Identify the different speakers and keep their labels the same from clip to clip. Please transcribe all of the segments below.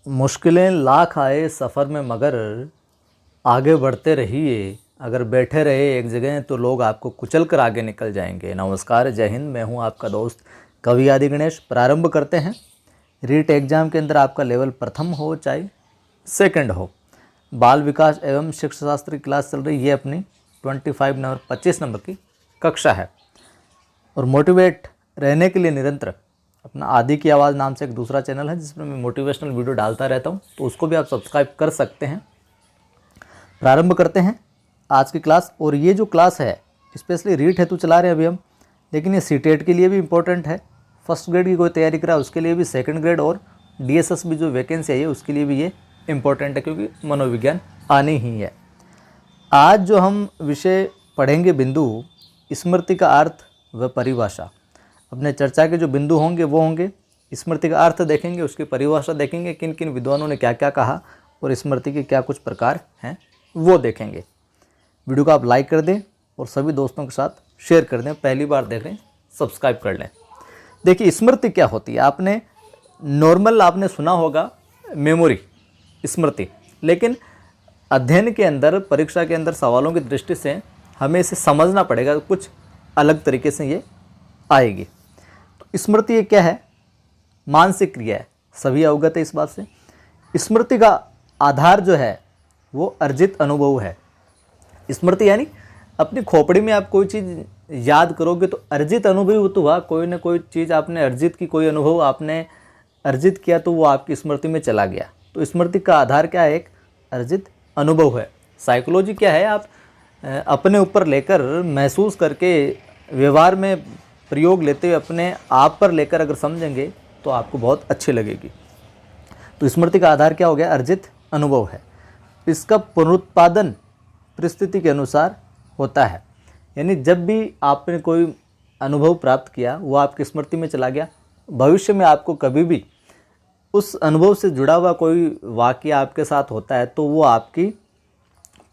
Speaker 1: मुश्किलें लाख आए सफ़र में मगर आगे बढ़ते रहिए। अगर बैठे रहे एक जगह तो लोग आपको कुचल कर आगे निकल जाएंगे। नमस्कार, जय हिंद। मैं हूं आपका दोस्त कवि आदि गणेश। प्रारंभ करते हैं। रीट एग्जाम के अंदर आपका लेवल प्रथम हो चाहे सेकंड हो, बाल विकास एवं शिक्षा शास्त्र की क्लास चल रही है। ये अपनी 25 नंबर की कक्षा है। और मोटिवेट रहने के लिए निरंतर अपना आदि की आवाज़ नाम से एक दूसरा चैनल है जिसमें मैं मोटिवेशनल वीडियो डालता रहता हूं, तो उसको भी आप सब्सक्राइब कर सकते हैं। प्रारंभ करते हैं आज की क्लास। और ये जो क्लास है स्पेशली रीट हेतु चला रहे हैं अभी हम, लेकिन ये सीटेट के लिए भी इम्पोर्टेंट है। फर्स्ट ग्रेड की कोई तैयारी करा उसके लिए भी, सेकंड ग्रेड और डीएसएस भी जो वैकेंसी आई है उसके लिए भी ये इम्पोर्टेंट है, क्योंकि मनोविज्ञान आनी ही है। आज जो हम विषय पढ़ेंगे बिंदु, स्मृति का अर्थ व परिभाषा। अपने चर्चा के जो बिंदु होंगे वो होंगे स्मृति का अर्थ देखेंगे, उसकी परिभाषा देखेंगे, किन किन विद्वानों ने क्या क्या कहा और स्मृति के क्या कुछ प्रकार हैं वो देखेंगे। वीडियो को आप लाइक कर दें और सभी दोस्तों के साथ शेयर कर दें। पहली बार देख रहे हैं सब्सक्राइब कर लें। देखिए, स्मृति क्या होती है। आपने आपने सुना होगा मेमोरी, स्मृति, लेकिन अध्ययन के अंदर, परीक्षा के अंदर सवालों की दृष्टि से हमें इसे समझना पड़ेगा, कुछ अलग तरीके से ये आएगी। तो स्मृति ये क्या है? मानसिक क्रिया है, सभी अवगत है इस बात से। स्मृति का आधार जो है वो अर्जित अनुभव है। स्मृति यानी अपनी खोपड़ी में आप कोई चीज़ याद करोगे तो अर्जित अनुभव तो हुआ, कोई ना कोई चीज़ आपने अर्जित की, कोई अनुभव आपने अर्जित किया तो वो आपकी स्मृति में चला गया। तो स्मृति का आधार क्या है? एक अर्जित अनुभव है। साइकोलॉजी क्या है? आप अपने ऊपर लेकर, महसूस करके, व्यवहार में प्रयोग लेते हुए अपने आप पर लेकर अगर समझेंगे तो आपको बहुत अच्छी लगेगी। तो स्मृति का आधार क्या हो गया? अर्जित अनुभव है। इसका पुनरुत्पादन परिस्थिति के अनुसार होता है, यानी जब भी आपने कोई अनुभव प्राप्त किया वो आपकी स्मृति में चला गया। भविष्य में आपको कभी भी उस अनुभव से जुड़ा हुआ कोई वाक्य आपके साथ होता है तो वो आपकी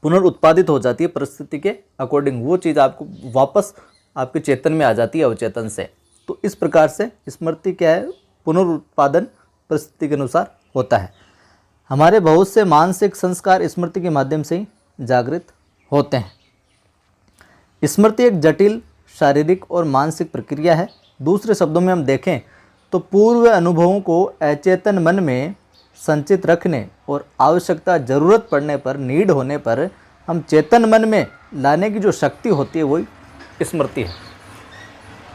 Speaker 1: पुनरुत्पादित हो जाती है परिस्थिति के अकॉर्डिंग। वो चीज़ आपको वापस आपके चेतन में आ जाती है अवचेतन से। तो इस प्रकार से स्मृति क्या है? पुनरुत्पादन परिस्थिति के अनुसार होता है। हमारे बहुत से मानसिक संस्कार स्मृति के माध्यम से ही जागृत होते हैं। स्मृति एक जटिल शारीरिक और मानसिक प्रक्रिया है। दूसरे शब्दों में हम देखें तो पूर्व अनुभवों को अचेतन मन में संचित रखने और आवश्यकता, ज़रूरत पड़ने पर, नीड होने पर हम चेतन मन में लाने की जो शक्ति होती है वही स्मृति है।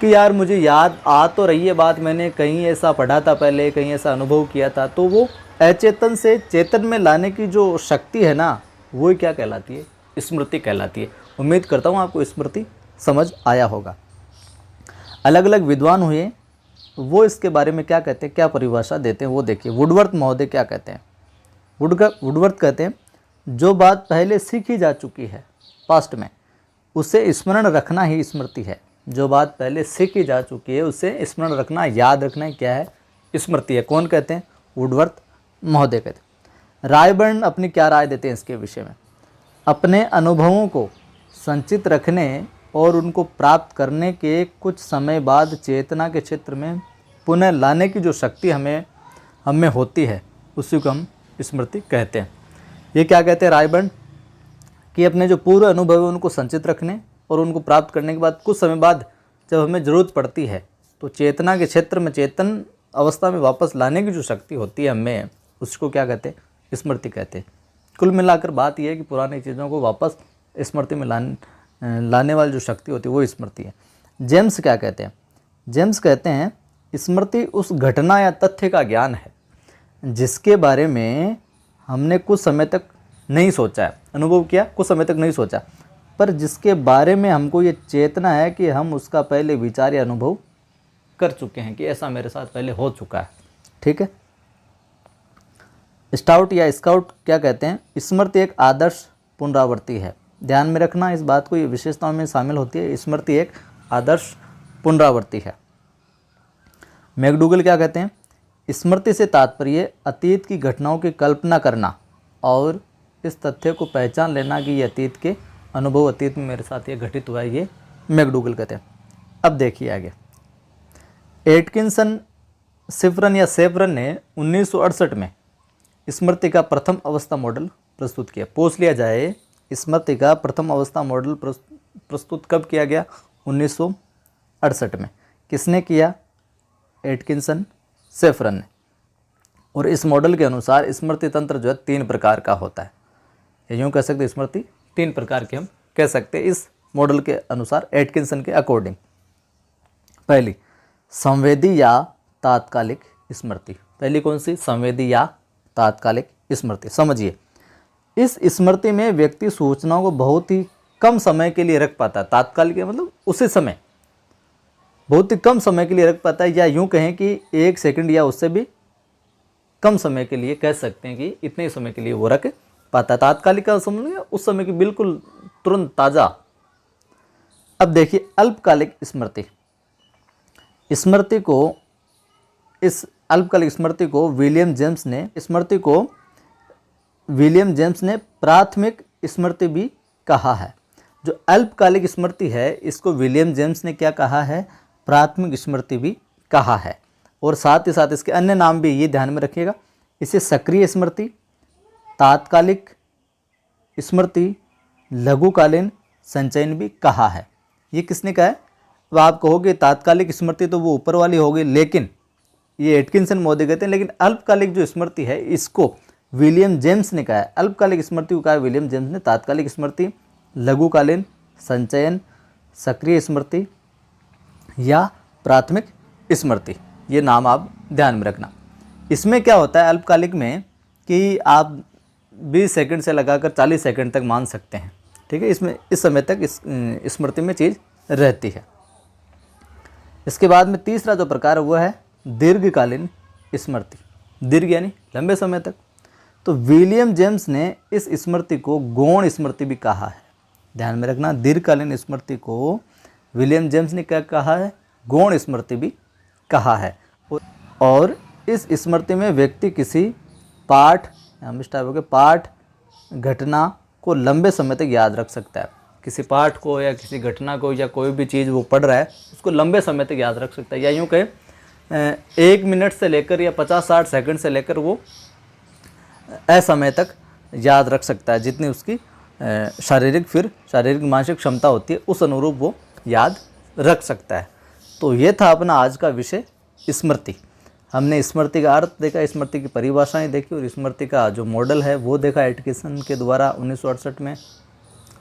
Speaker 1: कि यार मुझे याद आ तो रही है बात, मैंने कहीं ऐसा पढ़ा था पहले, कहीं ऐसा अनुभव किया था, तो वो अचेतन से चेतन में लाने की जो शक्ति है ना, वो क्या कहलाती है? स्मृति कहलाती है। उम्मीद करता हूँ आपको स्मृति समझ आया होगा। अलग अलग विद्वान हुए, वो इसके बारे में क्या कहते हैं, क्या परिभाषा देते हैं वो देखिए। वुडवर्थ महोदय क्या कहते हैं? वुडवर्थ कहते हैं, जो बात पहले सीखी जा चुकी है पास्ट में, उसे स्मरण रखना ही स्मृति है। जो बात पहले सीखी जा चुकी है उसे स्मरण रखना, याद रखना क्या है? स्मृति है। कौन कहते हैं? वुडवर्थ महोदय कहते हैं। रायबर्न अपनी क्या राय देते हैं इसके विषय में? अपने अनुभवों को संचित रखने और उनको प्राप्त करने के कुछ समय बाद चेतना के क्षेत्र में पुनः लाने की जो शक्ति हमें होती है उसी को हम स्मृति कहते हैं। ये क्या कहते हैं रायबर्न? कि अपने जो पूर्व अनुभव है उनको संचित रखने और उनको प्राप्त करने के बाद कुछ समय बाद जब हमें ज़रूरत पड़ती है तो चेतना के क्षेत्र में, चेतन अवस्था में वापस लाने की जो शक्ति होती है हमें, उसको क्या कहते हैं? स्मृति कहते हैं। कुल मिलाकर बात यह है कि पुरानी चीज़ों को वापस स्मृति में लाने वाली जो शक्ति होती है वो स्मृति है। जेम्स क्या कहते हैं? जेम्स कहते हैं, स्मृति उस घटना या तथ्य का ज्ञान है जिसके बारे में हमने कुछ समय तक नहीं सोचा है, अनुभव किया, कुछ समय तक नहीं सोचा, पर जिसके बारे में हमको ये चेतना है कि हम उसका पहले विचार या अनुभव कर चुके हैं, कि ऐसा मेरे साथ पहले हो चुका है। ठीक है। स्टाउट या स्काउट क्या कहते हैं? स्मृति एक आदर्श पुनरावृत्ति है। ध्यान में रखना इस बात को, ये विशेषताओं में शामिल होती है। स्मृति एक आदर्श पुनरावृत्ति है। मैकडूगल क्या कहते हैं? स्मृति से तात्पर्य अतीत की घटनाओं की कल्पना करना और इस तथ्य को पहचान लेना कि ये अतीत के अनुभव, अतीत में मेरे साथ ये घटित हुआ है, ये मैकडूगल कहते हैं। अब देखिए आगे, एटकिंसन सेफ्रन ने 1968 में स्मृति का प्रथम अवस्था मॉडल प्रस्तुत किया। पूछ लिया जाए स्मृति का प्रथम अवस्था मॉडल प्रस्तुत कब किया गया? 1968 में। किसने किया? एटकिंसन सेफरन ने। और इस मॉडल के अनुसार स्मृति तंत्र जो है 3 प्रकार का होता है। ये यूँ कह सकते स्मृति 3 प्रकार की हम कह सकते हैं इस मॉडल के अनुसार, एटकिंसन के अकॉर्डिंग। पहली, संवेदी या तात्कालिक स्मृति। पहली कौन सी? संवेदी या तात्कालिक स्मृति। समझिए, इस स्मृति में व्यक्ति सूचनाओं को बहुत ही कम समय के लिए रख पाता है। तात्कालिक मतलब उसी समय, बहुत ही कम समय के लिए रख पाता है, या यूं कहें कि 1 सेकंड या उससे भी कम समय के लिए कह सकते हैं कि इतने समय के लिए वो रख पाता है। तात्कालिक का समझ लिया, उस समय की बिल्कुल तुरंत ताज़ा। अब देखिए अल्पकालिक स्मृति। इस अल्पकालिक स्मृति को विलियम जेम्स ने प्राथमिक स्मृति भी कहा है। जो अल्पकालिक स्मृति है इसको विलियम जेम्स ने क्या कहा है? प्राथमिक स्मृति भी कहा है। और साथ ही साथ इसके अन्य नाम भी ये ध्यान में रखिएगा। इसे सक्रिय स्मृति, तात्कालिक स्मृति, लघुकालीन संचयन भी कहा है। ये किसने कहा है? अब आप कहोगे तात्कालिक स्मृति तो वो ऊपर वाली होगी, लेकिन ये एटकिंसन महोदय कहते हैं, लेकिन अल्पकालिक जो स्मृति है इसको विलियम जेम्स ने कहा है। अल्पकालिक स्मृति को कहा है विलियम जेम्स ने। तात्कालिक स्मृति, लघुकालीन संचयन, सक्रिय स्मृति या प्राथमिक स्मृति, ये नाम आप ध्यान में रखना। इसमें क्या होता है अल्पकालिक में कि आप 20 सेकंड से लगाकर 40 सेकंड तक मान सकते हैं, ठीक है। इसमें इस समय तक इस स्मृति में चीज़ रहती है। इसके बाद में तीसरा जो प्रकार हुआ है दीर्घकालीन स्मृति। दीर्घ यानी लंबे समय तक। तो विलियम जेम्स ने इस स्मृति को गौण स्मृति भी कहा है। ध्यान में रखना, दीर्घकालीन स्मृति को विलियम जेम्स ने क्या कहा है? गौण स्मृति भी कहा है। और इस स्मृति में व्यक्ति किसी पाठ घटना को लंबे समय तक याद रख सकता है। किसी पाठ को या किसी घटना को या कोई भी चीज़ वो पढ़ रहा है उसको लंबे समय तक याद रख सकता है। या यूँ कहें 1 मिनट से लेकर या 50-60 सेकंड से लेकर वो असमय तक याद रख सकता है। जितनी उसकी शारीरिक मानसिक क्षमता होती है उस अनुरूप वो याद रख सकता है। तो ये था अपना आज का विषय स्मृति। हमने स्मृति का अर्थ देखा, स्मृति की परिभाषाएं देखी और स्मृति का जो मॉडल है वो देखा एटकिंसन के द्वारा 1968 में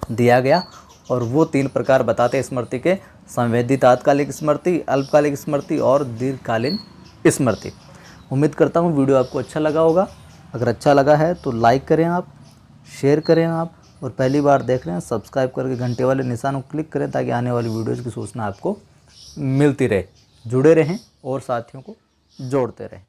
Speaker 1: दिया गया। और वो 3 प्रकार बताते हैं स्मृति के: संवेदी तात्कालिक स्मृति, अल्पकालिक स्मृति और दीर्घकालीन स्मृति। उम्मीद करता हूँ वीडियो आपको अच्छा लगा होगा। अगर अच्छा लगा है तो लाइक करें आप, शेयर करें आप, और पहली बार देख रहे हैं सब्सक्राइब करके घंटे वाले निशान को क्लिक करें ताकि आने वाली वीडियोज़ की सूचना आपको मिलती रहे। जुड़े रहें और साथियों को जोड़ते रहें।